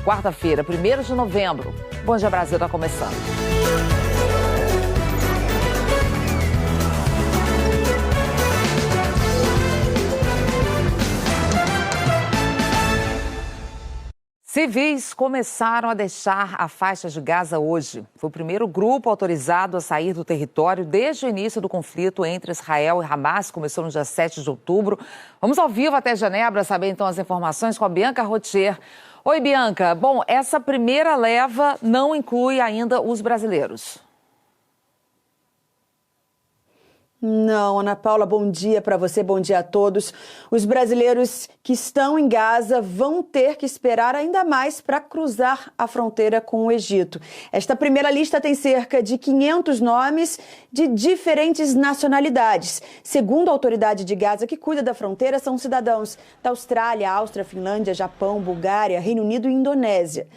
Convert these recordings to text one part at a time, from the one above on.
quarta-feira, 1º de novembro. Bom Dia Brasil está começando. Civis começaram a deixar a faixa de Gaza hoje. Foi o primeiro grupo autorizado a sair do território desde o início do conflito entre Israel e Hamas, começou no dia 7 de outubro. Vamos ao vivo até Genebra saber então as informações com a Bianca Rotier. Oi, Bianca. Bom, essa primeira leva não inclui ainda os brasileiros. Não, Ana Paula, bom dia para você, bom dia a todos. Os brasileiros que estão em Gaza vão ter que esperar ainda mais para cruzar a fronteira com o Egito. Esta primeira lista tem cerca de 500 nomes de diferentes nacionalidades. Segundo a autoridade de Gaza que cuida da fronteira, são cidadãos da Austrália, Áustria, Finlândia, Japão, Bulgária, Reino Unido e Indonésia.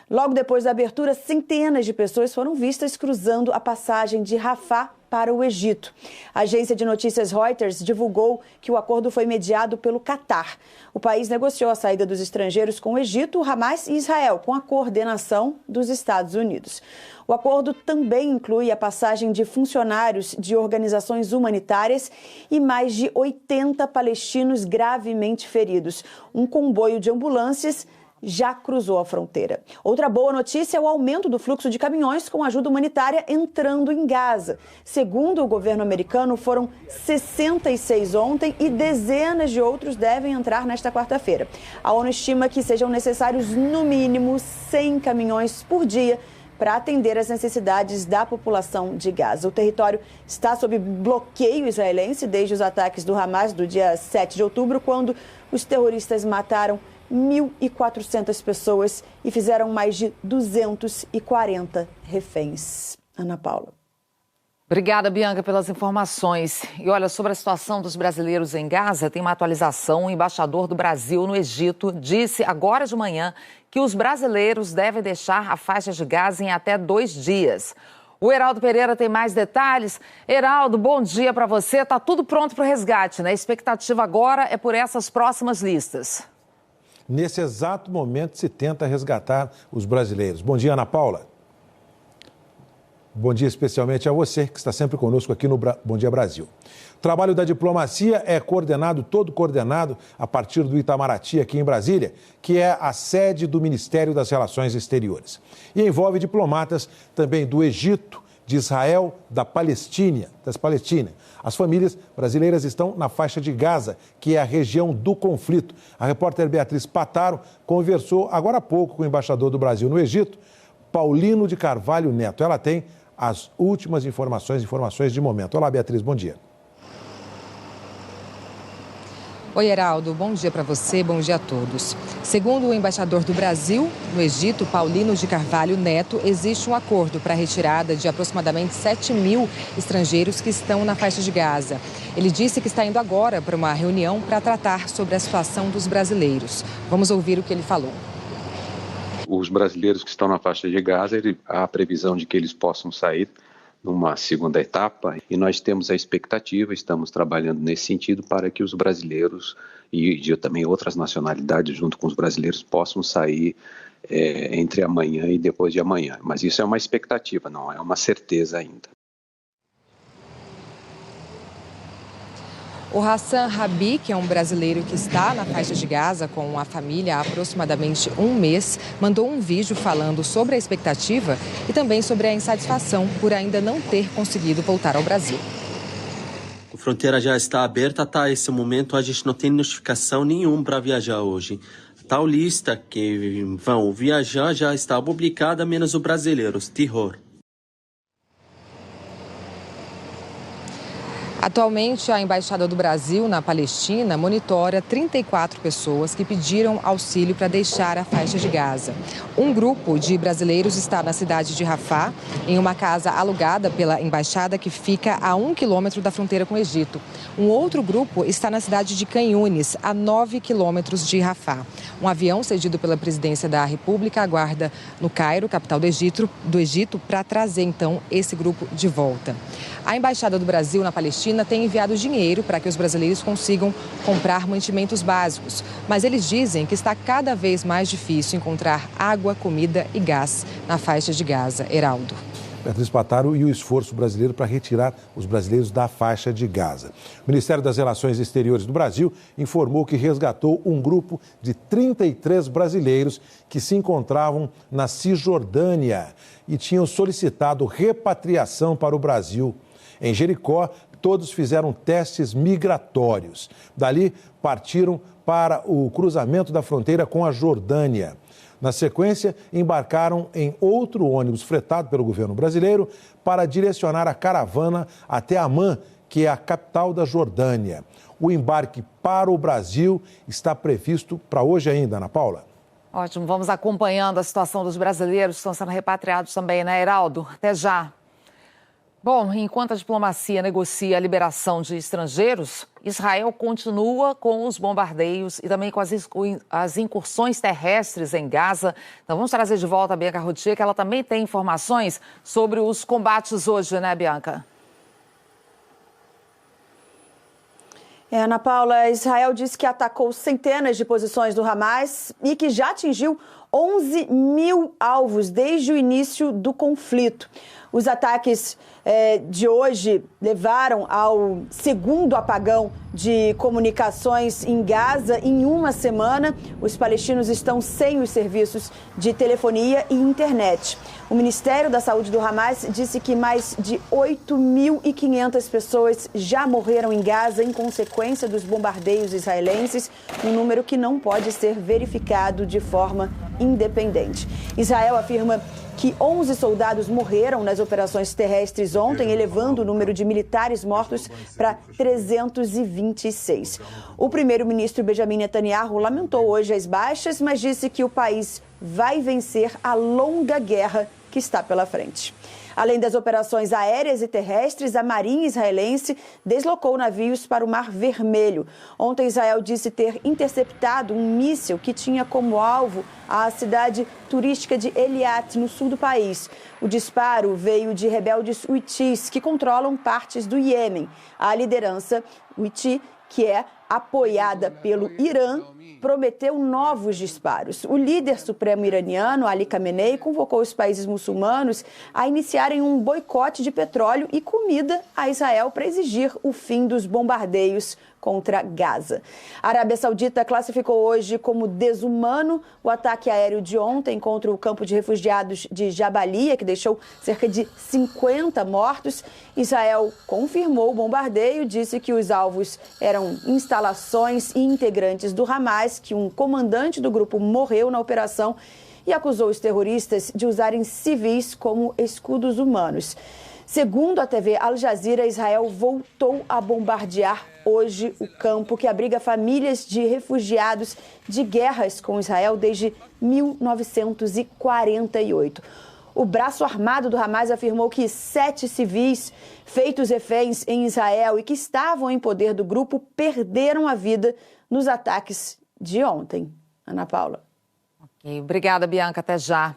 Logo depois da abertura, centenas de pessoas foram vistas cruzando a passagem de Rafah para o Egito. A agência de notícias Reuters divulgou que o acordo foi mediado pelo Catar. O país negociou a saída dos estrangeiros com o Egito, Hamas e Israel, com a coordenação dos Estados Unidos. O acordo também inclui a passagem de funcionários de organizações humanitárias e mais de 80 palestinos gravemente feridos. Um comboio de ambulâncias já cruzou a fronteira. Outra boa notícia é o aumento do fluxo de caminhões com ajuda humanitária entrando em Gaza. Segundo o governo americano, foram 66 ontem e dezenas de outros devem entrar nesta quarta-feira. A ONU estima que sejam necessários no mínimo 100 caminhões por dia para atender às necessidades da população de Gaza. O território está sob bloqueio israelense desde os ataques do Hamas do dia 7 de outubro, quando os terroristas mataram 1.400 pessoas e fizeram mais de 240 reféns. Ana Paula. Obrigada, Bianca, pelas informações. E olha, sobre a situação dos brasileiros em Gaza, tem uma atualização. O embaixador do Brasil no Egito disse agora de manhã que os brasileiros devem deixar a faixa de Gaza em até 2 dias. O Heraldo Pereira tem mais detalhes. Heraldo, bom dia para você. Está tudo pronto para o resgate, né? A expectativa agora é por essas próximas listas. Nesse exato momento se tenta resgatar os brasileiros. Bom dia, Ana Paula. Bom dia especialmente a você, que está sempre conosco aqui no Bom Dia Brasil. O trabalho da diplomacia é todo coordenado a partir do Itamaraty, aqui em Brasília, que é a sede do Ministério das Relações Exteriores. E envolve diplomatas também do Egito, de Israel, das Palestinas. As famílias brasileiras estão na faixa de Gaza, que é a região do conflito. A repórter Beatriz Pataro conversou agora há pouco com o embaixador do Brasil no Egito, Paulino de Carvalho Neto. Ela tem as últimas informações de momento. Olá, Beatriz, bom dia. Oi, Heraldo, bom dia para você, bom dia a todos. Segundo o embaixador do Brasil no Egito, Paulino de Carvalho Neto, existe um acordo para a retirada de aproximadamente 7.000 estrangeiros que estão na faixa de Gaza. Ele disse que está indo agora para uma reunião para tratar sobre a situação dos brasileiros. Vamos ouvir o que ele falou. Os brasileiros que estão na faixa de Gaza, há a previsão de que eles possam sair numa segunda etapa, e nós temos a expectativa, estamos trabalhando nesse sentido para que os brasileiros e também outras nacionalidades junto com os brasileiros possam sair entre amanhã e depois de amanhã. Mas isso é uma expectativa, não é uma certeza ainda. O Hassan Rabi, que é um brasileiro que está na faixa de Gaza com a família há aproximadamente um mês, mandou um vídeo falando sobre a expectativa e também sobre a insatisfação por ainda não ter conseguido voltar ao Brasil. A fronteira já está aberta, até esse momento a gente não tem notificação nenhuma para viajar hoje. Tal lista que vão viajar já está publicada, menos os brasileiros, terror. Atualmente, a Embaixada do Brasil na Palestina monitora 34 pessoas que pediram auxílio para deixar a faixa de Gaza. Um grupo de brasileiros está na cidade de Rafah, em uma casa alugada pela Embaixada que fica a 1 quilômetro da fronteira com o Egito. Um outro grupo está na cidade de Khan Yunis, a 9 quilômetros de Rafah. Um avião cedido pela Presidência da República aguarda no Cairo, capital do Egito, para trazer, então, esse grupo de volta. A Embaixada do Brasil na Palestina Palestina tem enviado dinheiro para que os brasileiros consigam comprar mantimentos básicos. Mas eles dizem que está cada vez mais difícil encontrar água, comida e gás na faixa de Gaza. Heraldo. Beatriz Pataro e o esforço brasileiro para retirar os brasileiros da faixa de Gaza. O Ministério das Relações Exteriores do Brasil informou que resgatou um grupo de 33 brasileiros que se encontravam na Cisjordânia e tinham solicitado repatriação para o Brasil. Em Jericó, todos fizeram testes migratórios. Dali, partiram para o cruzamento da fronteira com a Jordânia. Na sequência, embarcaram em outro ônibus fretado pelo governo brasileiro para direcionar a caravana até Amman, que é a capital da Jordânia. O embarque para o Brasil está previsto para hoje ainda, Ana Paula. Ótimo, vamos acompanhando a situação dos brasileiros que estão sendo repatriados também, né, Heraldo? Até já. Bom, enquanto a diplomacia negocia a liberação de estrangeiros, Israel continua com os bombardeios e também com as incursões terrestres em Gaza. Então vamos trazer de volta a Bianca Routier, que ela também tem informações sobre os combates hoje, né, Bianca? Ana Paula, Israel disse que atacou centenas de posições do Hamas e que já atingiu 11 mil alvos desde o início do conflito. Os ataques de hoje levaram ao segundo apagão de comunicações em Gaza em uma semana. Os palestinos estão sem os serviços de telefonia e internet. O Ministério da Saúde do Hamas disse que mais de 8.500 pessoas já morreram em Gaza em consequência dos bombardeios israelenses, um número que não pode ser verificado de forma independente. Israel afirma que 11 soldados morreram nas operações terrestres ontem, elevando o número de militares mortos para 326. O primeiro-ministro Benjamin Netanyahu lamentou hoje as baixas, mas disse que o país vai vencer a longa guerra que está pela frente. Além das operações aéreas e terrestres, a Marinha israelense deslocou navios para o Mar Vermelho. Ontem, Israel disse ter interceptado um míssil que tinha como alvo a cidade turística de Eilat, no sul do país. O disparo veio de rebeldes huitis que controlam partes do Iêmen. A liderança huiti, que é apoiada pelo Irã, prometeu novos disparos. O líder supremo iraniano, Ali Khamenei, convocou os países muçulmanos a iniciarem um boicote de petróleo e comida a Israel para exigir o fim dos bombardeios contra Gaza. A Arábia Saudita classificou hoje como desumano o ataque aéreo de ontem contra o campo de refugiados de Jabalia, que deixou cerca de 50 mortos. Israel confirmou o bombardeio, disse que os alvos eram instalações e integrantes do Hamas, que um comandante do grupo morreu na operação e acusou os terroristas de usarem civis como escudos humanos. Segundo a TV Al Jazeera, Israel voltou a bombardear hoje o campo que abriga famílias de refugiados de guerras com Israel desde 1948. O braço armado do Hamas afirmou que 7 civis feitos reféns em Israel e que estavam em poder do grupo perderam a vida nos ataques de ontem. Ana Paula. Ok, obrigada, Bianca. Até já.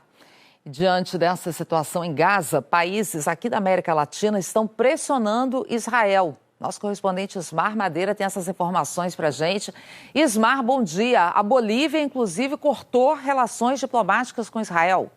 Diante dessa situação em Gaza, países aqui da América Latina estão pressionando Israel. Nosso correspondente Ismar Madeira tem essas informações para a gente. Ismar, bom dia. A Bolívia, inclusive, cortou relações diplomáticas com Israel.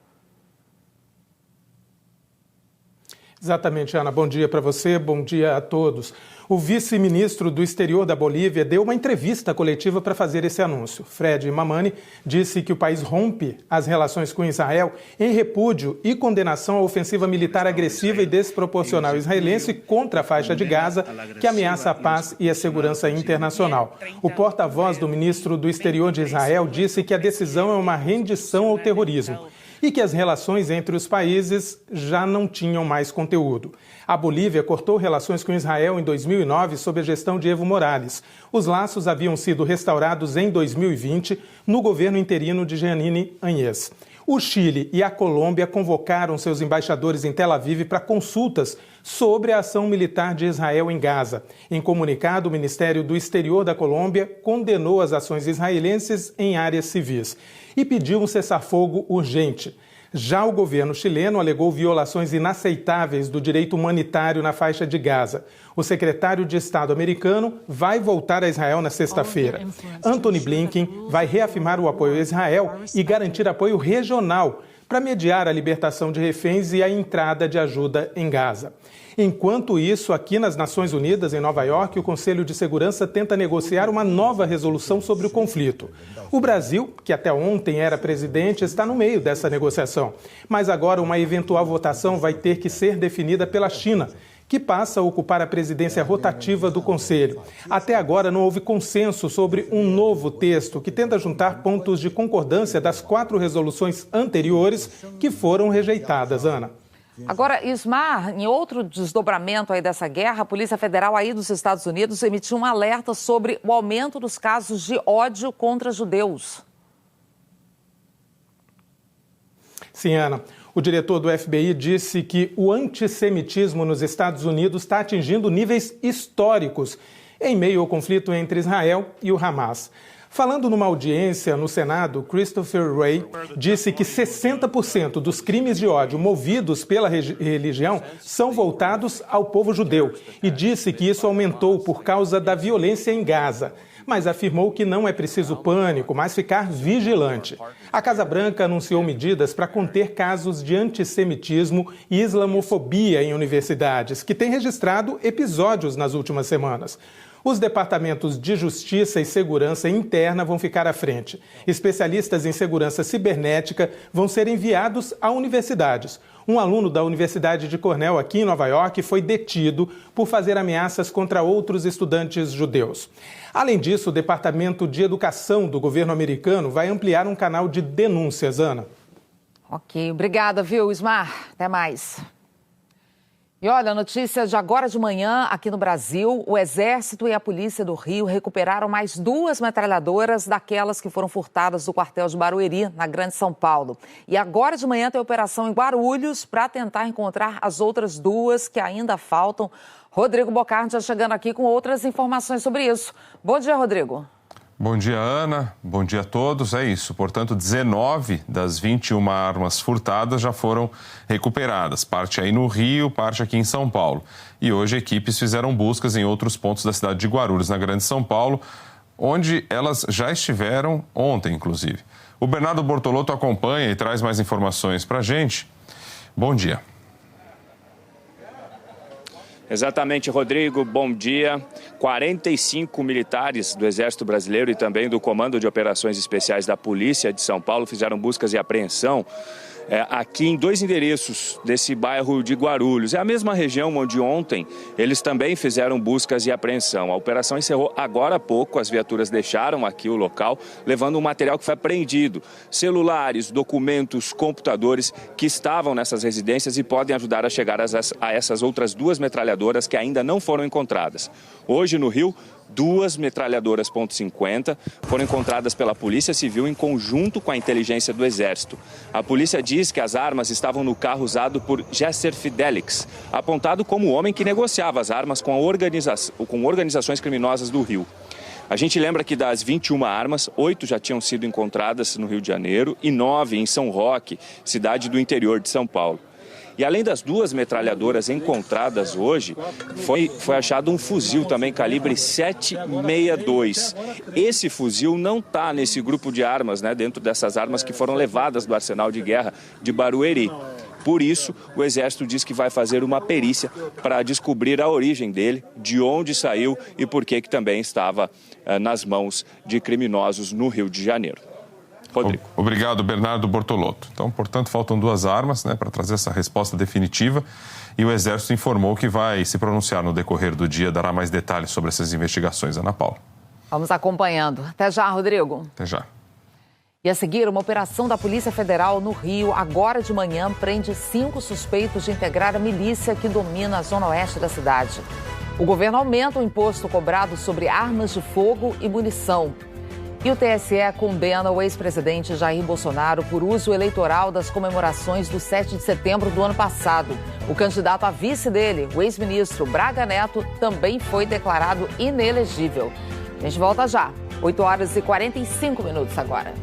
Exatamente, Ana. Bom dia para você, bom dia a todos. O vice-ministro do exterior da Bolívia deu uma entrevista coletiva para fazer esse anúncio. Fred Mamani disse que o país rompe as relações com Israel em repúdio e condenação à ofensiva militar agressiva e desproporcional israelense contra a faixa de Gaza, que ameaça a paz e a segurança internacional. O porta-voz do ministro do exterior de Israel disse que a decisão é uma rendição ao terrorismo e que as relações entre os países já não tinham mais conteúdo. A Bolívia cortou relações com Israel em 2009 sob a gestão de Evo Morales. Os laços haviam sido restaurados em 2020 no governo interino de Jeanine Áñez. O Chile e a Colômbia convocaram seus embaixadores em Tel Aviv para consultas sobre a ação militar de Israel em Gaza. Em comunicado, o Ministério do Exterior da Colômbia condenou as ações israelenses em áreas civis e pediu um cessar-fogo urgente. Já o governo chileno alegou violações inaceitáveis do direito humanitário na faixa de Gaza. O secretário de Estado americano vai voltar a Israel na sexta-feira. Antony Blinken vai reafirmar o apoio a Israel e garantir apoio regional para mediar a libertação de reféns e a entrada de ajuda em Gaza. Enquanto isso, aqui nas Nações Unidas, em Nova York, o Conselho de Segurança tenta negociar uma nova resolução sobre o conflito. O Brasil, que até ontem era presidente, está no meio dessa negociação. Mas agora uma eventual votação vai ter que ser definida pela China, que passa a ocupar a presidência rotativa do Conselho. Até agora não houve consenso sobre um novo texto que tenta juntar pontos de concordância das 4 resoluções anteriores que foram rejeitadas, Ana. Agora, Ismar, em outro desdobramento aí dessa guerra, a Polícia Federal aí dos Estados Unidos emitiu um alerta sobre o aumento dos casos de ódio contra judeus. Sim, Ana. O diretor do FBI disse que o antissemitismo nos Estados Unidos está atingindo níveis históricos em meio ao conflito entre Israel e o Hamas. Falando numa audiência no Senado, Christopher Wray disse que 60% dos crimes de ódio movidos pela religião são voltados ao povo judeu e disse que isso aumentou por causa da violência em Gaza. Mas afirmou que não é preciso pânico, mas ficar vigilante. A Casa Branca anunciou medidas para conter casos de antissemitismo e islamofobia em universidades, que têm registrado episódios nas últimas semanas. Os departamentos de Justiça e Segurança Interna vão ficar à frente. Especialistas em segurança cibernética vão ser enviados a universidades. Um aluno da Universidade de Cornell, aqui em Nova York, foi detido por fazer ameaças contra outros estudantes judeus. Além disso, o Departamento de Educação do governo americano vai ampliar um canal de denúncias, Ana. Ok, obrigada, viu, Ismar? Até mais. E olha, notícia de agora de manhã, aqui no Brasil, o Exército e a Polícia do Rio recuperaram mais 2 metralhadoras daquelas que foram furtadas do quartel de Barueri, na Grande São Paulo. E agora de manhã tem operação em Guarulhos para tentar encontrar as outras 2 que ainda faltam. Rodrigo Bocardi já chegando aqui com outras informações sobre isso. Bom dia, Rodrigo. Bom dia, Ana. Bom dia a todos. É isso. Portanto, 19 das 21 armas furtadas já foram recuperadas. Parte aí no Rio, parte aqui em São Paulo. E hoje equipes fizeram buscas em outros pontos da cidade de Guarulhos, na Grande São Paulo, onde elas já estiveram ontem, inclusive. O Bernardo Bortolotto acompanha e traz mais informações para a gente. Bom dia. Exatamente, Rodrigo. Bom dia. 45 militares do Exército Brasileiro e também do Comando de Operações Especiais da Polícia de São Paulo fizeram buscas e apreensão aqui em 2 endereços desse bairro de Guarulhos. É a mesma região onde ontem eles também fizeram buscas e apreensão. A operação encerrou agora há pouco, as viaturas deixaram aqui o local, levando um material que foi apreendido. Celulares, documentos, computadores que estavam nessas residências e podem ajudar a chegar a essas outras 2 metralhadoras que ainda não foram encontradas. Hoje no Rio, 2 metralhadoras .50 foram encontradas pela Polícia Civil em conjunto com a inteligência do Exército. A polícia diz que as armas estavam no carro usado por Gesser Fidelix, apontado como o homem que negociava as armas com organizações criminosas do Rio. A gente lembra que das 21 armas, 8 já tinham sido encontradas no Rio de Janeiro e 9 em São Roque, cidade do interior de São Paulo. E além das 2 metralhadoras encontradas hoje, foi achado um fuzil também calibre 7,62. Esse fuzil não está nesse grupo de armas, dentro dessas armas que foram levadas do arsenal de guerra de Barueri. Por isso, o Exército diz que vai fazer uma perícia para descobrir a origem dele, de onde saiu e por que também estava nas mãos de criminosos no Rio de Janeiro. Rodrigo. Obrigado, Bernardo Bortolotto. Então, portanto, faltam 2 armas para trazer essa resposta definitiva e o Exército informou que vai se pronunciar no decorrer do dia, dará mais detalhes sobre essas investigações. Ana Paula. Vamos acompanhando. Até já, Rodrigo. Até já. E a seguir, uma operação da Polícia Federal no Rio, agora de manhã, prende 5 suspeitos de integrar a milícia que domina a zona oeste da cidade. O governo aumenta o imposto cobrado sobre armas de fogo e munição. E o TSE condena o ex-presidente Jair Bolsonaro por uso eleitoral das comemorações do 7 de setembro do ano passado. O candidato a vice dele, o ex-ministro Braga Neto, também foi declarado inelegível. A gente volta já. 8 horas e 45 minutos agora.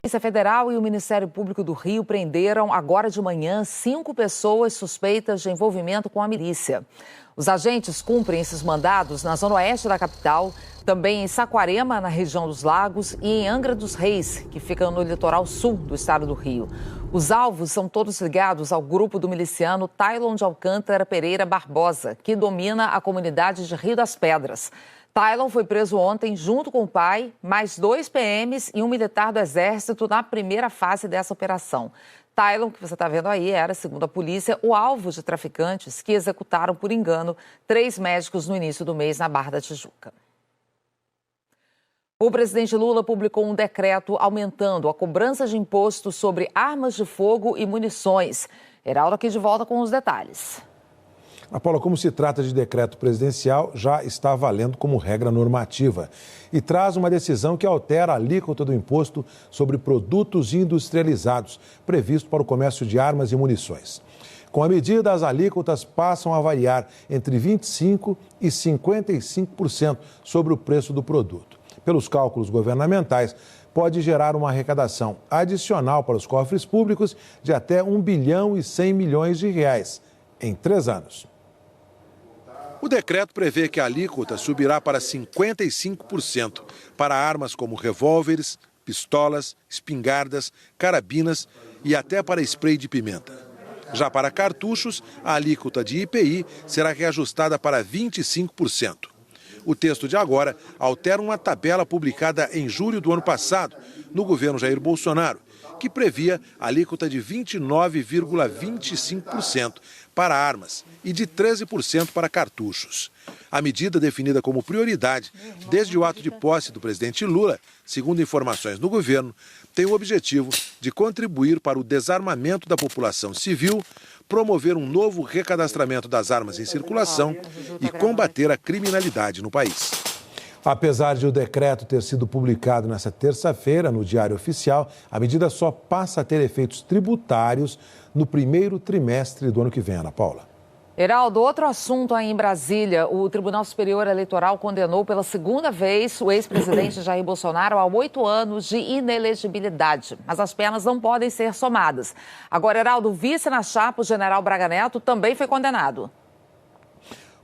A Polícia Federal e o Ministério Público do Rio prenderam agora de manhã 5 pessoas suspeitas de envolvimento com a milícia. Os agentes cumprem esses mandados na zona oeste da capital, também em Saquarema, na região dos Lagos, e em Angra dos Reis, que fica no litoral sul do estado do Rio. Os alvos são todos ligados ao grupo do miliciano Tailon de Alcântara Pereira Barbosa, que domina a comunidade de Rio das Pedras. Tailon foi preso ontem junto com o pai, mais 2 PMs e um militar do Exército na primeira fase dessa operação. Tailon, que você está vendo aí, era, segundo a polícia, o alvo de traficantes que executaram por engano 3 médicos no início do mês na Barra da Tijuca. O presidente Lula publicou um decreto aumentando a cobrança de imposto sobre armas de fogo e munições. Heraldo aqui de volta com os detalhes. Paula, como se trata de decreto presidencial, já está valendo como regra normativa e traz uma decisão que altera a alíquota do imposto sobre produtos industrializados, previsto para o comércio de armas e munições. Com a medida, as alíquotas passam a variar entre 25% e 55% sobre o preço do produto. Pelos cálculos governamentais, pode gerar uma arrecadação adicional para os cofres públicos de até R$ 1 bilhão e 100 milhões de reais em 3 anos. O decreto prevê que a alíquota subirá para 55% para armas como revólveres, pistolas, espingardas, carabinas e até para spray de pimenta. Já para cartuchos, a alíquota de IPI será reajustada para 25%. O texto de agora altera uma tabela publicada em julho do ano passado, no governo Jair Bolsonaro, que previa alíquota de 29,25% para armas e de 13% para cartuchos. A medida, definida como prioridade desde o ato de posse do presidente Lula, segundo informações do governo, tem o objetivo de contribuir para o desarmamento da população civil, promover um novo recadastramento das armas em circulação e combater a criminalidade no país. Apesar de o decreto ter sido publicado nesta terça-feira no Diário Oficial, a medida só passa a ter efeitos tributários no primeiro trimestre do ano que vem, Ana Paula. Heraldo, outro assunto aí em Brasília. O Tribunal Superior Eleitoral condenou pela segunda vez o ex-presidente Jair Bolsonaro a 8 anos de inelegibilidade. Mas as penas não podem ser somadas. Agora, Heraldo, o vice na chapa, o general Braga Neto, também foi condenado.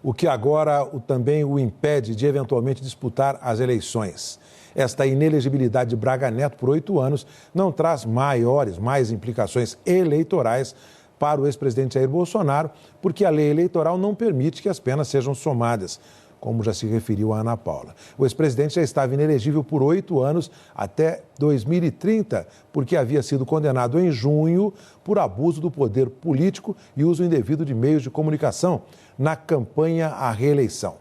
O que agora também o impede de eventualmente disputar as eleições. Esta inelegibilidade de Braga Neto por 8 anos não traz mais implicações eleitorais para o ex-presidente Jair Bolsonaro, porque a lei eleitoral não permite que as penas sejam somadas, como já se referiu a Ana Paula. O ex-presidente já estava inelegível por 8 anos até 2030, porque havia sido condenado em junho por abuso do poder político e uso indevido de meios de comunicação na campanha à reeleição.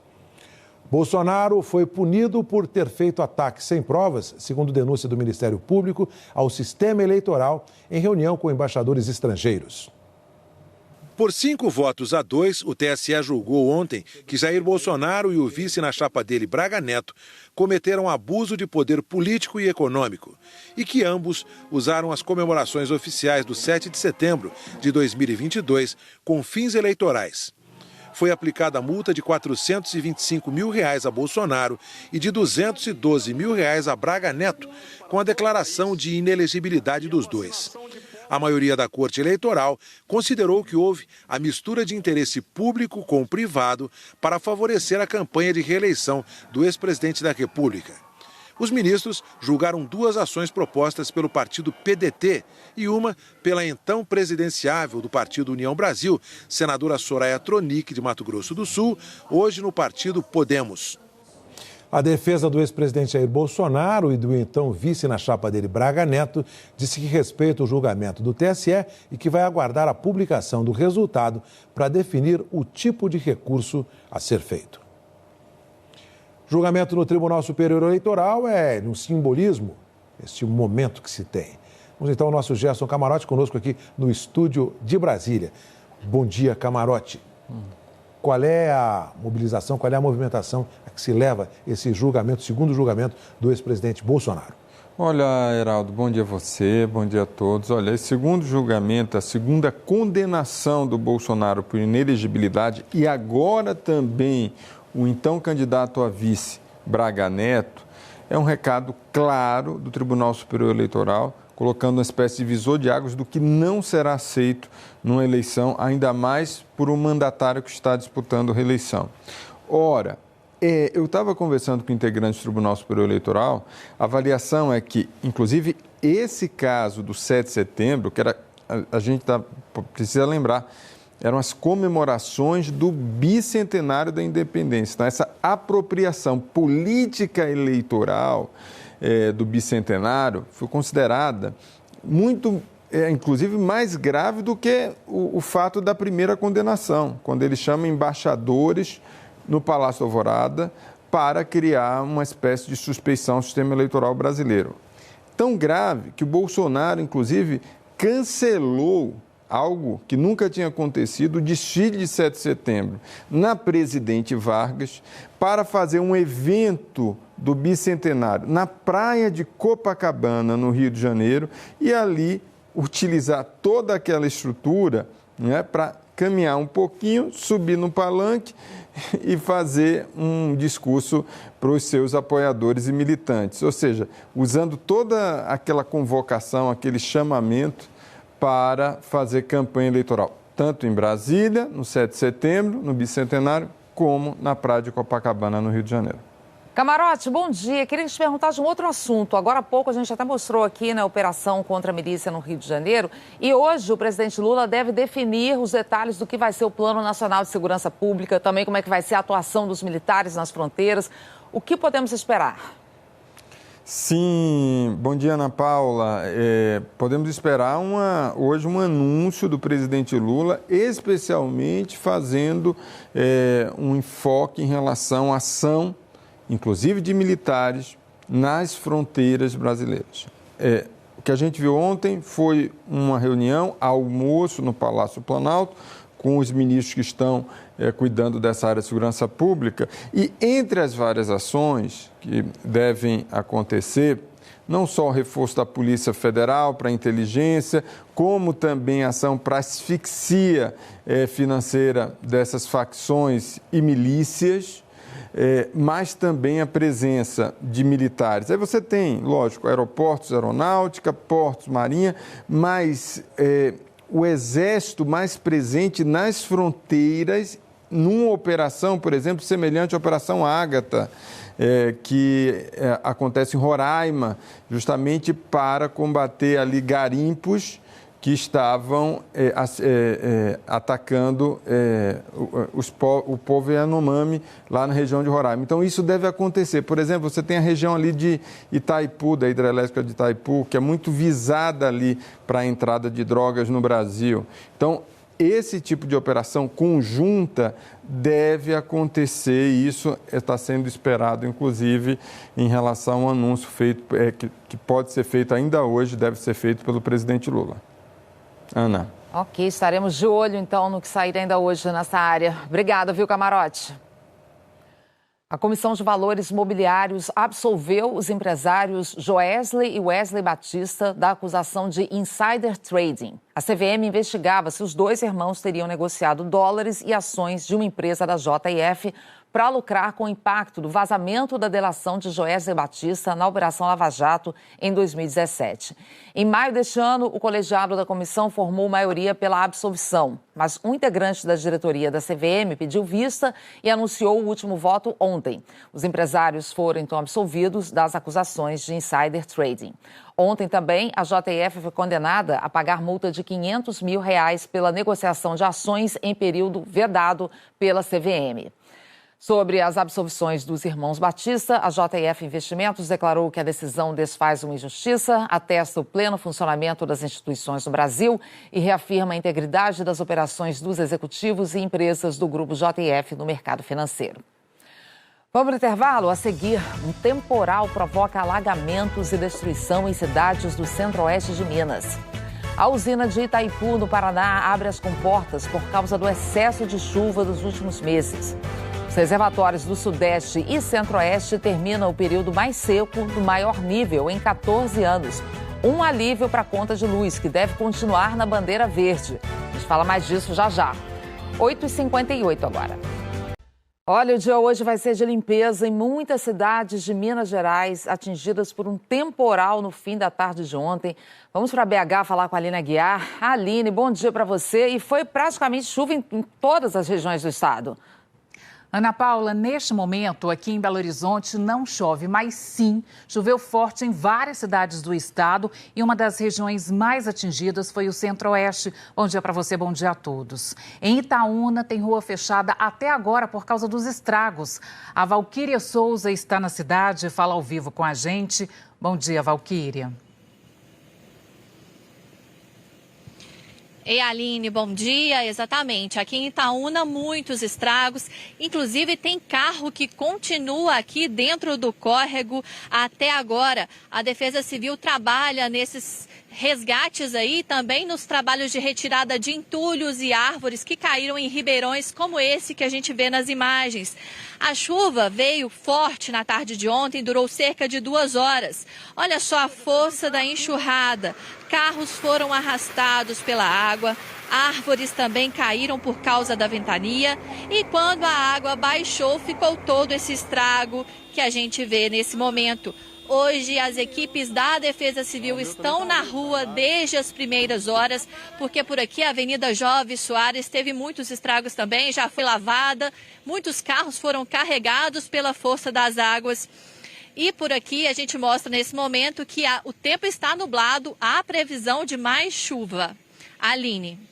Bolsonaro foi punido por ter feito ataques sem provas, segundo denúncia do Ministério Público, ao sistema eleitoral em reunião com embaixadores estrangeiros. Por 5-2, o TSE julgou ontem que Jair Bolsonaro e o vice na chapa dele, Braga Neto, cometeram abuso de poder político e econômico e que ambos usaram as comemorações oficiais do 7 de setembro de 2022 com fins eleitorais. Foi aplicada a multa de R$ 425 mil a Bolsonaro e de R$ 212 mil a Braga Neto, com a declaração de inelegibilidade dos dois. A maioria da Corte Eleitoral considerou que houve a mistura de interesse público com privado para favorecer a campanha de reeleição do ex-presidente da República. Os ministros julgaram 2 ações propostas pelo partido PDT e uma pela então presidenciável do partido União Brasil, senadora Soraya Tronic, de Mato Grosso do Sul, hoje no partido Podemos. A defesa do ex-presidente Jair Bolsonaro e do então vice na chapa dele, Braga Neto, disse que respeita o julgamento do TSE e que vai aguardar a publicação do resultado para definir o tipo de recurso a ser feito. Julgamento no Tribunal Superior Eleitoral é um simbolismo, este momento que se tem. Vamos então ao nosso Gerson Camarote conosco aqui no estúdio de Brasília. Bom dia, Camarote. Qual é a mobilização, qual é a movimentação a que se leva esse julgamento, segundo julgamento do ex-presidente Bolsonaro? Olha, Heraldo, bom dia a você, bom dia a todos. Olha, esse segundo julgamento, a segunda condenação do Bolsonaro por inelegibilidade e agora também o então candidato a vice, Braga Neto, é um recado claro do Tribunal Superior Eleitoral colocando uma espécie de divisor de águas do que não será aceito numa eleição, ainda mais por um mandatário que está disputando reeleição. Ora, eu estava conversando com integrantes do Tribunal Superior Eleitoral, a avaliação é que, inclusive, esse caso do 7 de setembro, que era, a gente precisa lembrar, eram as comemorações do bicentenário da independência. Então, essa apropriação política eleitoral do bicentenário foi considerada muito, inclusive, mais grave do que o fato da primeira condenação, quando ele chama embaixadores no Palácio da Alvorada para criar uma espécie de suspeição ao sistema eleitoral brasileiro. Tão grave que o Bolsonaro, inclusive, cancelou algo que nunca tinha acontecido, o desfile de 7 de setembro na Presidente Vargas, para fazer um evento do bicentenário na praia de Copacabana, no Rio de Janeiro, e ali utilizar toda aquela estrutura, né, para caminhar um pouquinho, subir no palanque e fazer um discurso para os seus apoiadores e militantes. Ou seja, usando toda aquela convocação, aquele chamamento para fazer campanha eleitoral, tanto em Brasília, no 7 de setembro, no bicentenário, como na praia de Copacabana, no Rio de Janeiro. Camarote, bom dia. Queria te perguntar de um outro assunto. Agora há pouco a gente até mostrou aqui na operação contra a milícia no Rio de Janeiro. E hoje o presidente Lula deve definir os detalhes do que vai ser o Plano Nacional de Segurança Pública, também como é que vai ser a atuação dos militares nas fronteiras. O que podemos esperar? Sim, bom dia, Ana Paula. Podemos esperar hoje um anúncio do presidente Lula, especialmente fazendo um enfoque em relação à ação, inclusive de militares, nas fronteiras brasileiras. O que a gente viu ontem foi uma reunião, almoço no Palácio Planalto, com os ministros que estão cuidando dessa área de segurança pública. E entre as várias ações que devem acontecer, não só o reforço da Polícia Federal para a inteligência, como também ação para asfixia financeira dessas facções e milícias, mas também a presença de militares. Aí você tem, lógico, aeroportos, aeronáutica, portos, marinha, mas o Exército mais presente nas fronteiras, numa operação, por exemplo, semelhante à Operação Ágata, que acontece em Roraima, justamente para combater ali garimpos que estavam atacando o povo Yanomami lá na região de Roraima. Então, isso deve acontecer. Por exemplo, você tem a região ali de Itaipu, da hidrelétrica de Itaipu, que é muito visada ali para a entrada de drogas no Brasil. Então, esse tipo de operação conjunta deve acontecer e isso está sendo esperado, inclusive, em relação ao anúncio feito, que pode ser feito ainda hoje, deve ser feito pelo presidente Lula. Ana. Ok, estaremos de olho, então, no que sair ainda hoje nessa área. Obrigada, viu, Camarote? A Comissão de Valores Mobiliários absolveu os empresários Joesley e Wesley Batista da acusação de insider trading. A CVM investigava se os dois irmãos teriam negociado dólares e ações de uma empresa da JF para lucrar com o impacto do vazamento da delação de Joesley Batista na Operação Lava Jato em 2017. Em maio deste ano, o colegiado da comissão formou maioria pela absolvição, mas um integrante da diretoria da CVM pediu vista e anunciou o último voto ontem. Os empresários foram, então, absolvidos das acusações de insider trading. Ontem também, a JF foi condenada a pagar multa de R$500 mil pela negociação de ações em período vedado pela CVM. Sobre as absolvições dos irmãos Batista, a JF Investimentos declarou que a decisão desfaz uma injustiça, atesta o pleno funcionamento das instituições no Brasil e reafirma a integridade das operações dos executivos e empresas do grupo JF no mercado financeiro. Vamos para o intervalo? A seguir, um temporal provoca alagamentos e destruição em cidades do centro-oeste de Minas. A usina de Itaipu, no Paraná, abre as comportas por causa do excesso de chuva dos últimos meses. Os reservatórios do Sudeste e Centro-Oeste terminam o período mais seco do maior nível em 14 anos. Um alívio para a conta de luz, que deve continuar na bandeira verde. A gente fala mais disso já já. 8h58 agora. Olha, o dia hoje vai ser de limpeza em muitas cidades de Minas Gerais, atingidas por um temporal no fim da tarde de ontem. Vamos para BH falar com a Aline Aguiar. Aline, bom dia para você. E foi praticamente chuva em todas as regiões do estado. Ana Paula, neste momento, aqui em Belo Horizonte, não chove, mas sim, choveu forte em várias cidades do estado e uma das regiões mais atingidas foi o Centro-Oeste. Bom dia para você, bom dia a todos. Em Itaúna, tem rua fechada até agora por causa dos estragos. A Valquíria Souza está na cidade e fala ao vivo com a gente. Bom dia, Valquíria. Ei, Aline, bom dia. Exatamente. Aqui em Itaúna, muitos estragos. Inclusive, tem carro que continua aqui dentro do córrego até agora. A Defesa Civil trabalha nesses resgates aí, também nos trabalhos de retirada de entulhos e árvores que caíram em ribeirões como esse que a gente vê nas imagens. A chuva veio forte na tarde de ontem, durou cerca de 2 horas. Olha só a força da enxurrada. Carros foram arrastados pela água, árvores também caíram por causa da ventania e quando a água baixou, ficou todo esse estrago que a gente vê nesse momento. Hoje, as equipes da Defesa Civil estão na rua desde as primeiras horas, porque por aqui a Avenida Jovem Soares teve muitos estragos também, já foi lavada, muitos carros foram carregados pela força das águas. E por aqui a gente mostra nesse momento que o tempo está nublado, há previsão de mais chuva. Aline.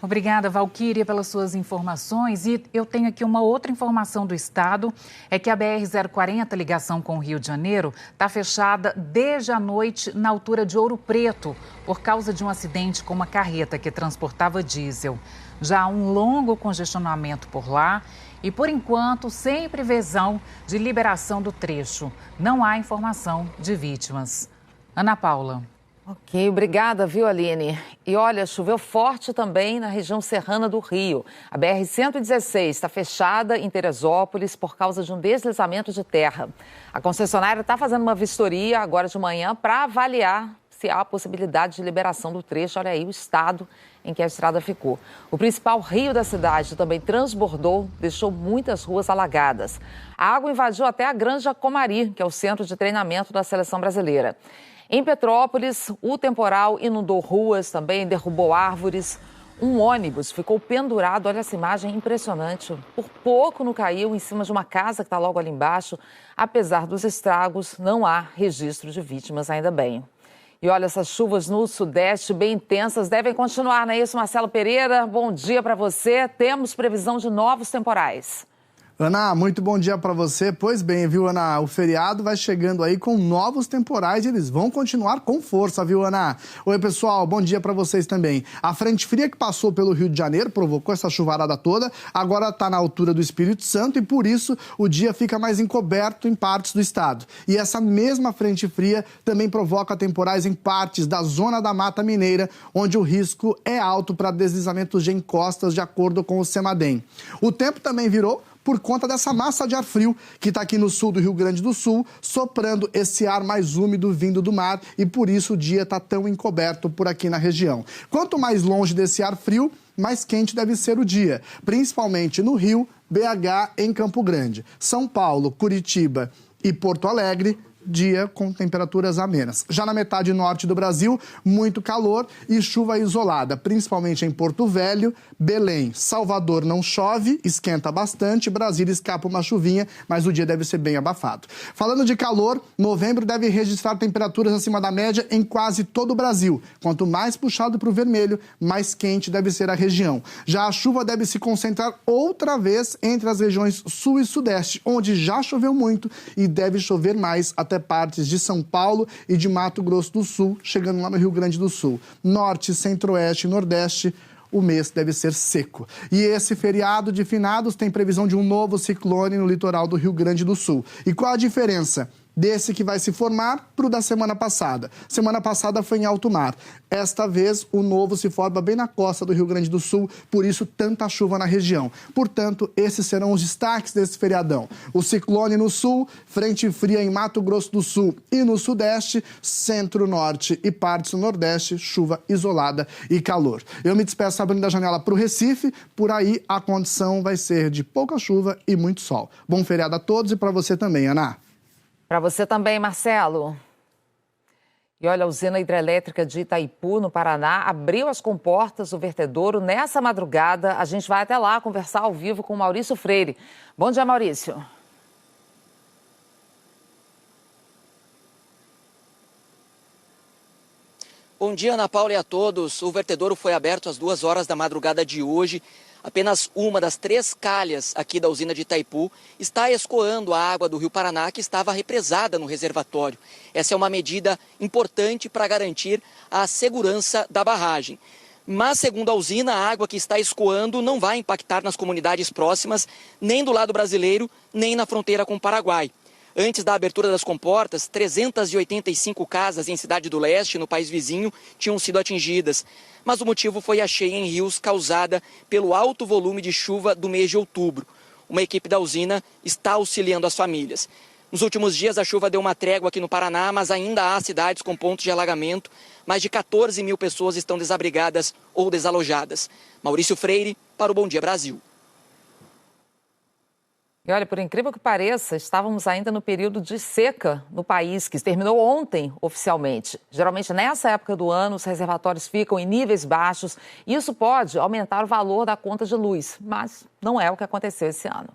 Obrigada, Valquíria, pelas suas informações. E eu tenho aqui uma outra informação do estado, é que a BR-040, ligação com o Rio de Janeiro, está fechada desde a noite na altura de Ouro Preto, por causa de um acidente com uma carreta que transportava diesel. Já há um longo congestionamento por lá e, por enquanto, sem previsão de liberação do trecho. Não há informação de vítimas. Ana Paula. Ok, obrigada, viu, Aline? E olha, choveu forte também na região serrana do Rio. A BR-116 está fechada em Teresópolis por causa de um deslizamento de terra. A concessionária está fazendo uma vistoria agora de manhã para avaliar se há a possibilidade de liberação do trecho. Olha aí o estado em que a estrada ficou. O principal rio da cidade também transbordou, deixou muitas ruas alagadas. A água invadiu até a Granja Comari, que é o centro de treinamento da seleção brasileira. Em Petrópolis, o temporal inundou ruas, também derrubou árvores. Um ônibus ficou pendurado, olha essa imagem impressionante. Por pouco não caiu em cima de uma casa que está logo ali embaixo. Apesar dos estragos, não há registro de vítimas, ainda bem. E olha, essas chuvas no Sudeste bem intensas devem continuar, não é isso, Marcelo Pereira? Bom dia para você. Temos previsão de novos temporais. Ana, muito bom dia para você. Pois bem, viu, Ana? O feriado vai chegando aí com novos temporais e eles vão continuar com força, viu, Ana? Oi, pessoal, bom dia para vocês também. A frente fria que passou pelo Rio de Janeiro provocou essa chuvarada toda, agora está na altura do Espírito Santo e por isso o dia fica mais encoberto em partes do estado. E essa mesma frente fria também provoca temporais em partes da zona da Mata Mineira, onde o risco é alto para deslizamentos de encostas, de acordo com o CEMADEM. O tempo também virou por conta dessa massa de ar frio que está aqui no sul do Rio Grande do Sul, soprando esse ar mais úmido vindo do mar e por isso o dia está tão encoberto por aqui na região. Quanto mais longe desse ar frio, mais quente deve ser o dia, principalmente no Rio, BH, em Campo Grande, São Paulo, Curitiba e Porto Alegre, dia com temperaturas amenas. Já na metade norte do Brasil, muito calor e chuva isolada, principalmente em Porto Velho, Belém, Salvador não chove, esquenta bastante, Brasília escapa uma chuvinha, mas o dia deve ser bem abafado. Falando de calor, novembro deve registrar temperaturas acima da média em quase todo o Brasil. Quanto mais puxado para o vermelho, mais quente deve ser a região. Já a chuva deve se concentrar outra vez entre as regiões sul e sudeste, onde já choveu muito e deve chover mais até partes de São Paulo e de Mato Grosso do Sul, chegando lá no Rio Grande do Sul. Norte, Centro-Oeste e Nordeste, o mês deve ser seco. E esse feriado de finados tem previsão de um novo ciclone no litoral do Rio Grande do Sul. E qual a diferença? desse que vai se formar para o da semana passada. Semana passada foi em alto mar. Esta vez, o novo se forma bem na costa do Rio Grande do Sul, por isso tanta chuva na região. Portanto, esses serão os destaques desse feriadão. O ciclone no sul, frente fria em Mato Grosso do Sul e no sudeste, centro-norte e partes do nordeste, chuva isolada e calor. Eu me despeço abrindo a janela para o Recife, por aí a condição vai ser de pouca chuva e muito sol. Bom feriado a todos e para você também, Ana. Para você também, Marcelo. E olha, a usina hidrelétrica de Itaipu, no Paraná, abriu as comportas do vertedouro nessa madrugada. A gente vai até lá conversar ao vivo com o Maurício Freire. Bom dia, Maurício. Bom dia, Ana Paula, e a todos. O vertedouro foi aberto às 2 horas da madrugada de hoje. Apenas uma das 3 calhas aqui da usina de Itaipu está escoando a água do Rio Paraná, que estava represada no reservatório. Essa é uma medida importante para garantir a segurança da barragem. Mas, segundo a usina, a água que está escoando não vai impactar nas comunidades próximas, nem do lado brasileiro, nem na fronteira com o Paraguai. Antes da abertura das comportas, 385 casas em Cidade do Leste, no país vizinho, tinham sido atingidas. Mas o motivo foi a cheia em rios causada pelo alto volume de chuva do mês de outubro. Uma equipe da usina está auxiliando as famílias. Nos últimos dias, a chuva deu uma trégua aqui no Paraná, mas ainda há cidades com pontos de alagamento. Mais de 14 mil pessoas estão desabrigadas ou desalojadas. Maurício Freire, para o Bom Dia Brasil. E olha, por incrível que pareça, estávamos ainda no período de seca no país, que terminou ontem oficialmente. Geralmente, nessa época do ano, os reservatórios ficam em níveis baixos e isso pode aumentar o valor da conta de luz, mas não é o que aconteceu esse ano.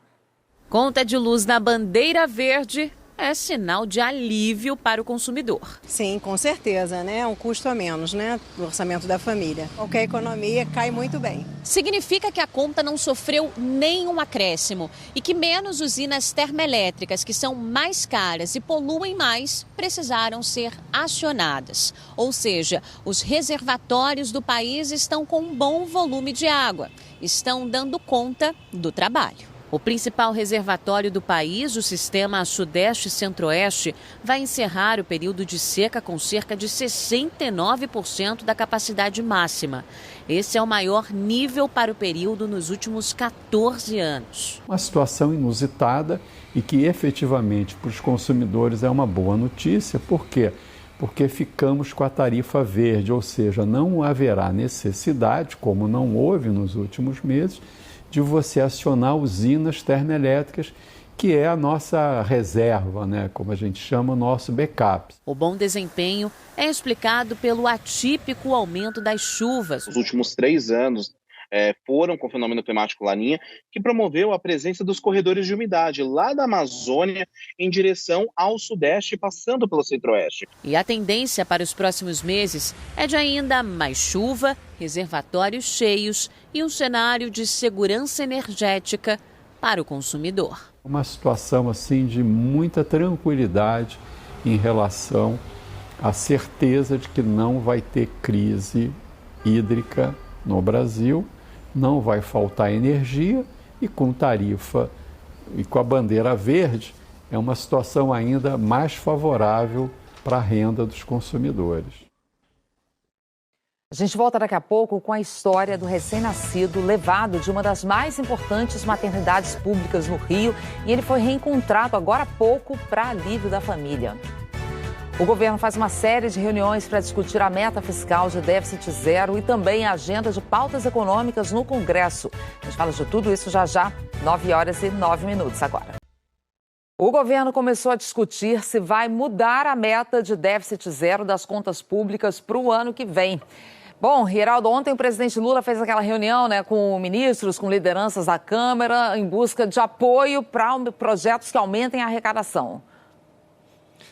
Conta de luz na bandeira verde é sinal de alívio para o consumidor. Sim, com certeza, né? É um custo a menos, né? Do orçamento da família. Qualquer economia cai muito bem. Significa que a conta não sofreu nenhum acréscimo e que menos usinas termoelétricas, que são mais caras e poluem mais, precisaram ser acionadas. Ou seja, os reservatórios do país estão com um bom volume de água, estão dando conta do trabalho. O principal reservatório do país, o sistema Sudeste e Centro-Oeste, vai encerrar o período de seca com cerca de 69% da capacidade máxima. Esse é o maior nível para o período nos últimos 14 anos. Uma situação inusitada e que efetivamente para os consumidores é uma boa notícia. Por quê? Porque ficamos com a tarifa verde, ou seja, não haverá necessidade, como não houve nos últimos meses, de você acionar usinas termoelétricas, que é a nossa reserva, né? Como a gente chama, o nosso backup. O bom desempenho é explicado pelo atípico aumento das chuvas. Os últimos 3 anos foram com o fenômeno climático Laninha, que promoveu a presença dos corredores de umidade lá da Amazônia em direção ao sudeste, passando pelo centro-oeste. E a tendência para os próximos meses é de ainda mais chuva, reservatórios cheios e um cenário de segurança energética para o consumidor. Uma situação assim de muita tranquilidade em relação à certeza de que não vai ter crise hídrica no Brasil, não vai faltar energia e com tarifa e com a bandeira verde é uma situação ainda mais favorável para a renda dos consumidores. A gente volta daqui a pouco com a história do recém-nascido levado de uma das mais importantes maternidades públicas no Rio e ele foi reencontrado agora há pouco para alívio da família. O governo faz uma série de reuniões para discutir a meta fiscal de déficit zero e também a agenda de pautas econômicas no Congresso. A gente fala de tudo isso já já, 9h09 agora. O governo começou a discutir se vai mudar a meta de déficit zero das contas públicas para o ano que vem. Bom, Geraldo, ontem o presidente Lula fez aquela reunião, com ministros, com lideranças da Câmara, em busca de apoio para projetos que aumentem a arrecadação.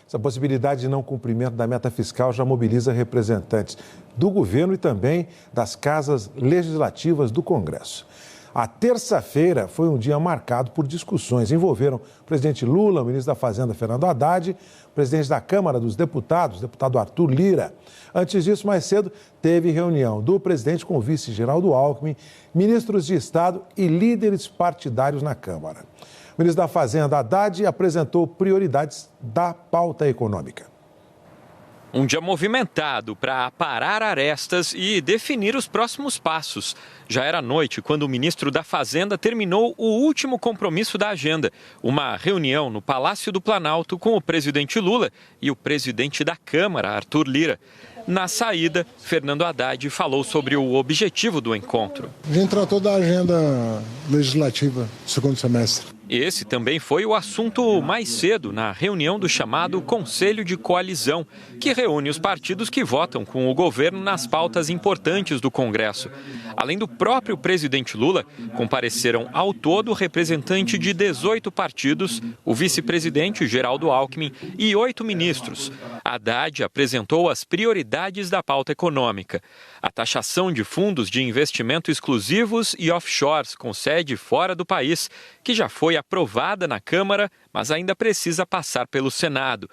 Essa possibilidade de não cumprimento da meta fiscal já mobiliza representantes do governo e também das casas legislativas do Congresso. A terça-feira foi um dia marcado por discussões. Envolveram o presidente Lula, o ministro da Fazenda, Fernando Haddad, o presidente da Câmara dos Deputados, o deputado Arthur Lira. Antes disso, mais cedo, teve reunião do presidente com o vice Geraldo Alckmin, ministros de Estado e líderes partidários na Câmara. O ministro da Fazenda, Haddad, apresentou prioridades da pauta econômica. Um dia movimentado para aparar arestas e definir os próximos passos. Já era noite quando o ministro da Fazenda terminou o último compromisso da agenda, uma reunião no Palácio do Planalto com o presidente Lula e o presidente da Câmara, Arthur Lira. Na saída, Fernando Haddad falou sobre o objetivo do encontro. A gente tratou da agenda legislativa do segundo semestre. Esse também foi o assunto mais cedo na reunião do chamado Conselho de Coalizão, que reúne os partidos que votam com o governo nas pautas importantes do Congresso. Além do próprio presidente Lula, compareceram ao todo representante de 18 partidos, o vice-presidente Geraldo Alckmin e 8 ministros. Haddad apresentou as prioridades da pauta econômica: a taxação de fundos de investimento exclusivos e offshores com sede fora do país, que já foi aprovada na Câmara, mas ainda precisa passar pelo Senado.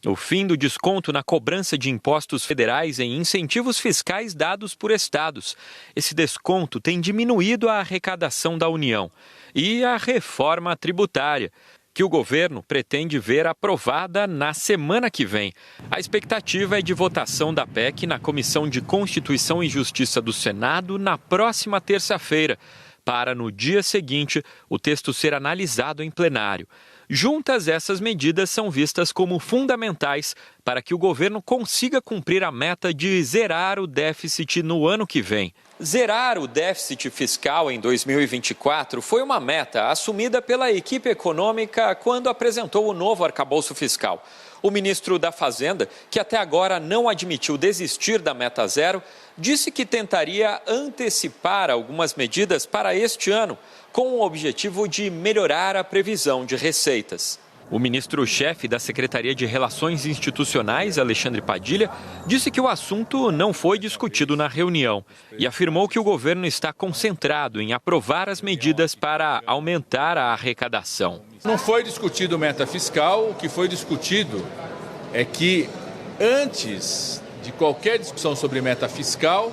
O fim do desconto na cobrança de impostos federais em incentivos fiscais dados por estados. Esse desconto tem diminuído a arrecadação da União. E a reforma tributária, que o governo pretende ver aprovada na semana que vem. A expectativa é de votação da PEC na Comissão de Constituição e Justiça do Senado na próxima terça-feira, para, no dia seguinte, o texto ser analisado em plenário. Juntas, essas medidas são vistas como fundamentais para que o governo consiga cumprir a meta de zerar o déficit no ano que vem. Zerar o déficit fiscal em 2024 foi uma meta assumida pela equipe econômica quando apresentou o novo arcabouço fiscal. O ministro da Fazenda, que até agora não admitiu desistir da meta zero, disse que tentaria antecipar algumas medidas para este ano, com o objetivo de melhorar a previsão de receitas. O ministro-chefe da Secretaria de Relações Institucionais, Alexandre Padilha, disse que o assunto não foi discutido na reunião e afirmou que o governo está concentrado em aprovar as medidas para aumentar a arrecadação. Não foi discutido meta fiscal, o que foi discutido é que antes de qualquer discussão sobre meta fiscal,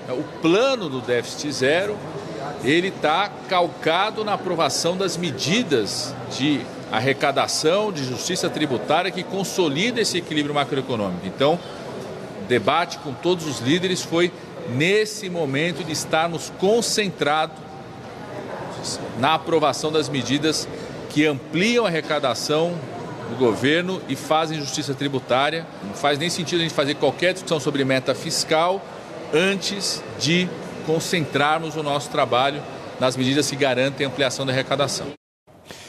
o plano do déficit zero, ele está calcado na aprovação das medidas de arrecadação, de justiça tributária que consolida esse equilíbrio macroeconômico. Então, o debate com todos os líderes foi nesse momento de estarmos concentrados na aprovação das medidas que ampliam a arrecadação do governo e fazem justiça tributária. Não faz nem sentido a gente fazer qualquer discussão sobre meta fiscal antes de concentrarmos o nosso trabalho nas medidas que garantem a ampliação da arrecadação.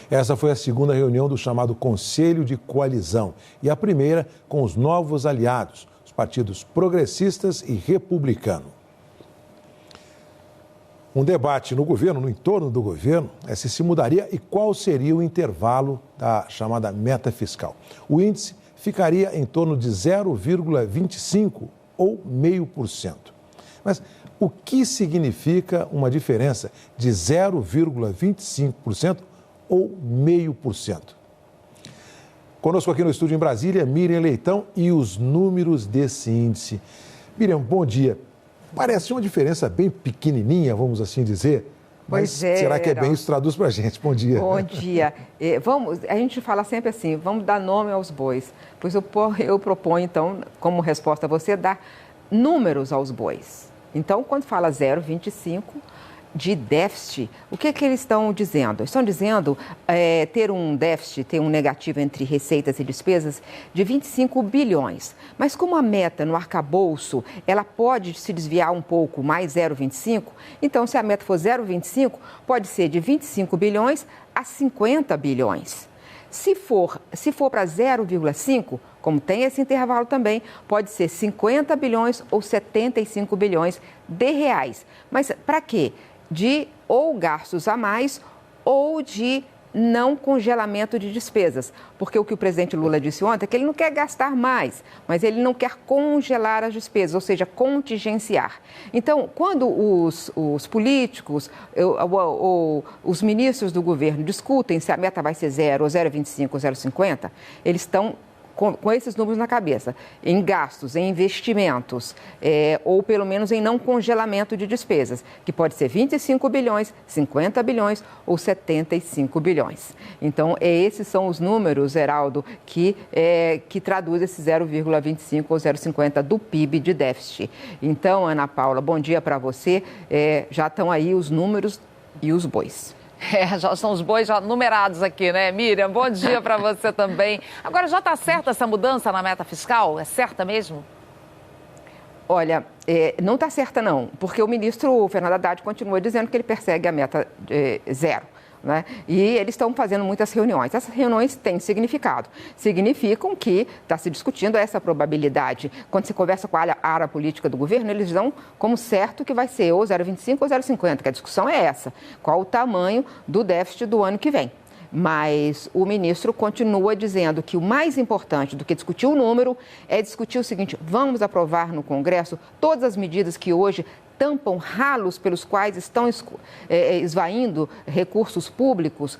Essa foi a segunda reunião do chamado Conselho de Coalizão e a primeira com os novos aliados, os partidos progressistas e republicano. Um debate no governo, no entorno do governo, é se mudaria e qual seria o intervalo da chamada meta fiscal. O índice ficaria em torno de 0,25% ou 0,5%. Mas o que significa uma diferença de 0,25% ou 0,5%? Conosco aqui no estúdio em Brasília, Miriam Leitão e os números desse índice. Miriam, bom dia. Parece uma diferença bem pequenininha, vamos assim dizer. Mas será que é bem isso? Traduz para a gente. Bom dia. Bom dia. A gente fala sempre assim, vamos dar nome aos bois. Pois eu proponho, então, como resposta a você, dar números aos bois. Então, quando fala 0,25 de déficit, o que eles estão dizendo? Estão dizendo ter um déficit, ter um negativo entre receitas e despesas de 25 bilhões. Mas como a meta no arcabouço, ela pode se desviar um pouco, mais 0,25, então se a meta for 0,25, pode ser de 25 bilhões a 50 bilhões. Se for para 0,5, como tem esse intervalo também, pode ser 50 bilhões ou 75 bilhões de reais. Mas para quê? De ou gastos a mais ou de não congelamento de despesas, porque o que o presidente Lula disse ontem é que ele não quer gastar mais, mas ele não quer congelar as despesas, ou seja, contingenciar. Então, quando os políticos, os ministros do governo discutem se a meta vai ser 0, ou 0,25 ou 0,50, eles estão com esses números na cabeça, em gastos, em investimentos, ou pelo menos em não congelamento de despesas, que pode ser 25 bilhões, 50 bilhões ou 75 bilhões. Então, esses são os números, Heraldo, que traduz esse 0,25 ou 0,50 do PIB de déficit. Então, Ana Paula, bom dia para você. Já estão aí os números e os bois. Já são os bois já numerados aqui, né, Miriam? Bom dia para você também. Agora, já está certa essa mudança na meta fiscal? É certa mesmo? Olha, não está certa não, porque o ministro Fernando Haddad continua dizendo que ele persegue a meta 0. Né? E eles estão fazendo muitas reuniões. Essas reuniões têm significado. Significam que está se discutindo essa probabilidade. Quando se conversa com a área política do governo, eles dão como certo que vai ser ou 0,25 ou 0,50, que a discussão é essa. Qual o tamanho do déficit do ano que vem? Mas o ministro continua dizendo que o mais importante do que discutir o número é discutir o seguinte: vamos aprovar no Congresso todas as medidas que hoje tampam ralos pelos quais estão esvaindo recursos públicos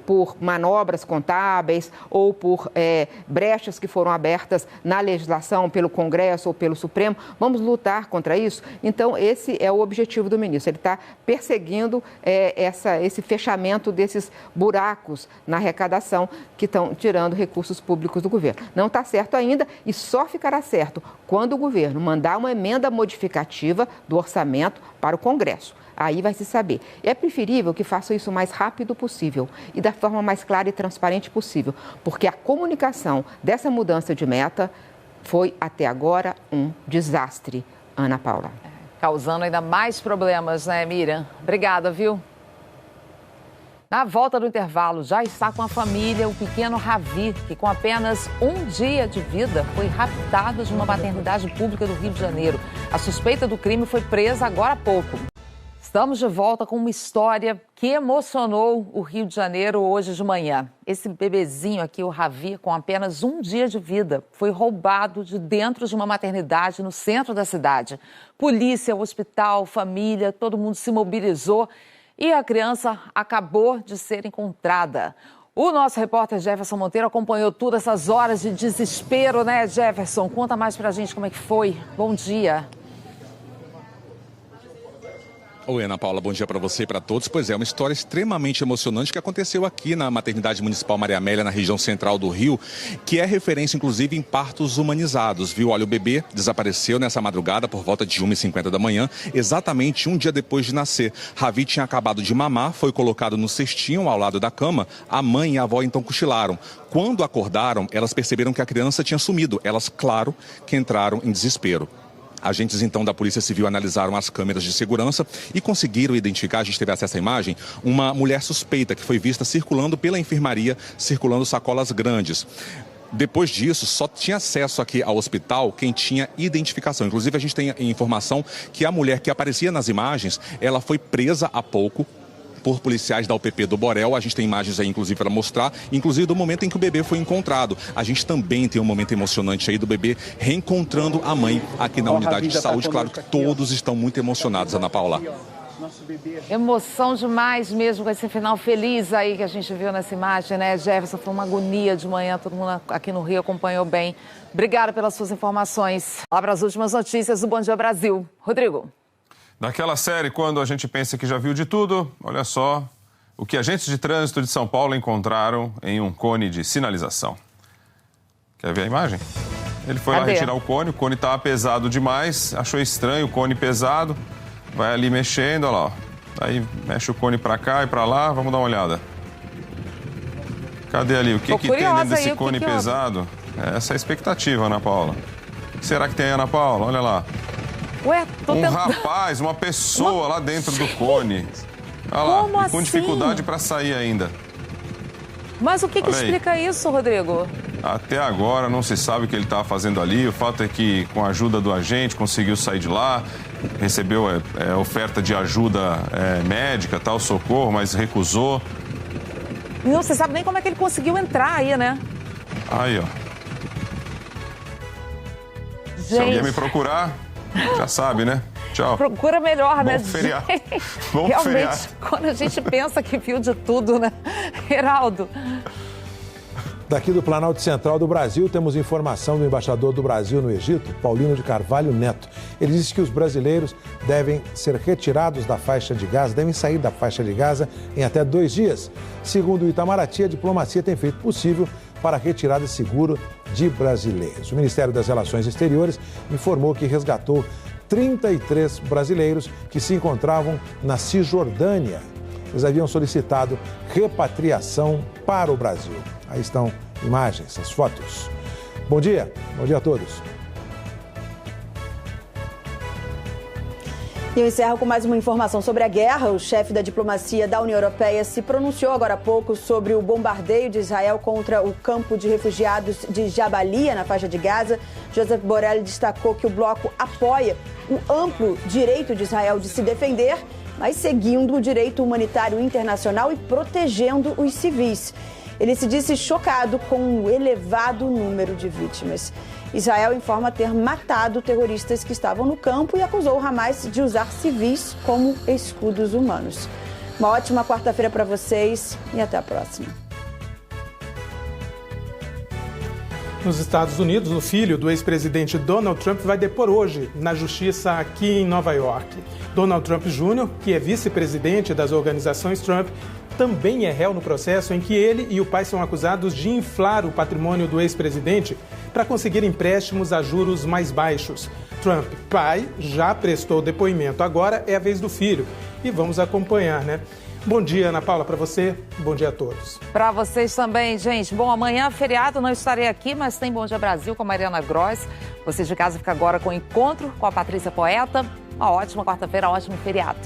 por manobras contábeis ou por brechas que foram abertas na legislação pelo Congresso ou pelo Supremo. Vamos lutar contra isso? Então, esse é o objetivo do ministro. Ele está perseguindo esse fechamento desses buracos na arrecadação que estão tirando recursos públicos do governo. Não está certo ainda e só ficará certo quando o governo mandar uma emenda modificativa do orçamento para o Congresso. Aí vai se saber. É preferível que faça isso o mais rápido possível e da forma mais clara e transparente possível, porque a comunicação dessa mudança de meta foi até agora um desastre, Ana Paula. Causando ainda mais problemas, né, Miriam? Obrigada, viu? Na volta do intervalo, já está com a família o pequeno Ravi, que com apenas um dia de vida foi raptado de uma maternidade pública do Rio de Janeiro. A suspeita do crime foi presa agora há pouco. Estamos de volta com uma história que emocionou o Rio de Janeiro hoje de manhã. Esse bebezinho aqui, o Ravi, com apenas um dia de vida, foi roubado de dentro de uma maternidade no centro da cidade. Polícia, hospital, família, todo mundo se mobilizou. E a criança acabou de ser encontrada. O nosso repórter Jefferson Monteiro acompanhou tudo essas horas de desespero, né, Jefferson? Conta mais pra gente como é que foi. Bom dia. Oi, Ana Paula, bom dia para você e para todos. Pois é, uma história extremamente emocionante que aconteceu aqui na Maternidade Municipal Maria Amélia, na região central do Rio, que é referência, inclusive, em partos humanizados, viu? Olha, o bebê desapareceu nessa madrugada por volta de 1h50 da manhã, exatamente um dia depois de nascer. Ravi tinha acabado de mamar, foi colocado no cestinho ao lado da cama. A mãe e a avó então cochilaram. Quando acordaram, elas perceberam que a criança tinha sumido. Elas, claro, que entraram em desespero. Agentes, então, da Polícia Civil analisaram as câmeras de segurança e conseguiram identificar, a gente teve acesso à imagem, uma mulher suspeita que foi vista circulando pela enfermaria, circulando sacolas grandes. Depois disso, só tinha acesso aqui ao hospital quem tinha identificação. Inclusive, a gente tem informação que a mulher que aparecia nas imagens, ela foi presa há pouco por policiais da UPP do Borel. A gente tem imagens aí, inclusive, para mostrar, inclusive do momento em que o bebê foi encontrado. A gente também tem um momento emocionante aí do bebê reencontrando a mãe aqui na unidade de saúde. Claro que todos estão muito emocionados, Ana Paula. Emoção demais mesmo com esse final feliz aí que a gente viu nessa imagem, né, Jefferson? Foi uma agonia de manhã, todo mundo aqui no Rio acompanhou bem. Obrigada pelas suas informações. Lá para as últimas notícias do Bom Dia Brasil. Rodrigo. Naquela série, quando a gente pensa que já viu de tudo, olha só o que agentes de trânsito de São Paulo encontraram em um cone de sinalização. Quer ver a imagem? Ele foi lá retirar o cone estava pesado demais, achou estranho o cone pesado, vai ali mexendo, olha lá, ó. Aí mexe o cone para cá e para lá, vamos dar uma olhada. Cadê ali? O que tem dentro desse cone pesado? Essa é a expectativa, Ana Paula. O que será que tem, Ana Paula? Olha lá. Ué, rapaz, uma pessoa lá dentro do cone. Olha lá, como assim? Com dificuldade para sair ainda. Mas o que explica isso, Rodrigo? Até agora não se sabe o que ele estava fazendo ali. O fato é que, com a ajuda do agente, conseguiu sair de lá, recebeu oferta de ajuda médica, tal, socorro, mas recusou. Não se sabe nem como é que ele conseguiu entrar aí, né? Aí, ó. Gente. Se alguém me procurar, já sabe, né? Tchau. Procura melhor, né? Bom feriado. Bom Realmente, feriado. quando a gente pensa que viu de tudo, né? Heraldo. Daqui do Planalto Central do Brasil, temos informação do embaixador do Brasil no Egito, Paulino de Carvalho Neto. Ele disse que os brasileiros devem ser retirados da faixa de Gaza, devem sair da faixa de Gaza em até 2 dias. Segundo o Itamaraty, a diplomacia tem feito possível para a retirada segura de brasileiros. O Ministério das Relações Exteriores informou que resgatou 33 brasileiros que se encontravam na Cisjordânia. Eles haviam solicitado repatriação para o Brasil. Aí estão imagens, as fotos. Bom dia a todos. E eu encerro com mais uma informação sobre a guerra. O chefe da diplomacia da União Europeia se pronunciou agora há pouco sobre o bombardeio de Israel contra o campo de refugiados de Jabalia, na faixa de Gaza. Josep Borrell destacou que o bloco apoia o amplo direito de Israel de se defender, mas seguindo o direito humanitário internacional e protegendo os civis. Ele se disse chocado com o elevado número de vítimas. Israel informa ter matado terroristas que estavam no campo e acusou o Hamas de usar civis como escudos humanos. Uma ótima quarta-feira para vocês e até a próxima. Nos Estados Unidos, o filho do ex-presidente Donald Trump vai depor hoje na justiça aqui em Nova York. Donald Trump Jr., que é vice-presidente das organizações Trump, também é réu no processo em que ele e o pai são acusados de inflar o patrimônio do ex-presidente para conseguir empréstimos a juros mais baixos. Trump, pai, já prestou depoimento. Agora é a vez do filho. E vamos acompanhar, né? Bom dia, Ana Paula, para você. Bom dia a todos. Para vocês também, gente. Bom, amanhã, feriado, não estarei aqui, mas tem Bom Dia Brasil com a Mariana Gross. Você de casa fica agora com o encontro com a Patrícia Poeta. Uma ótima quarta-feira, um ótimo feriado.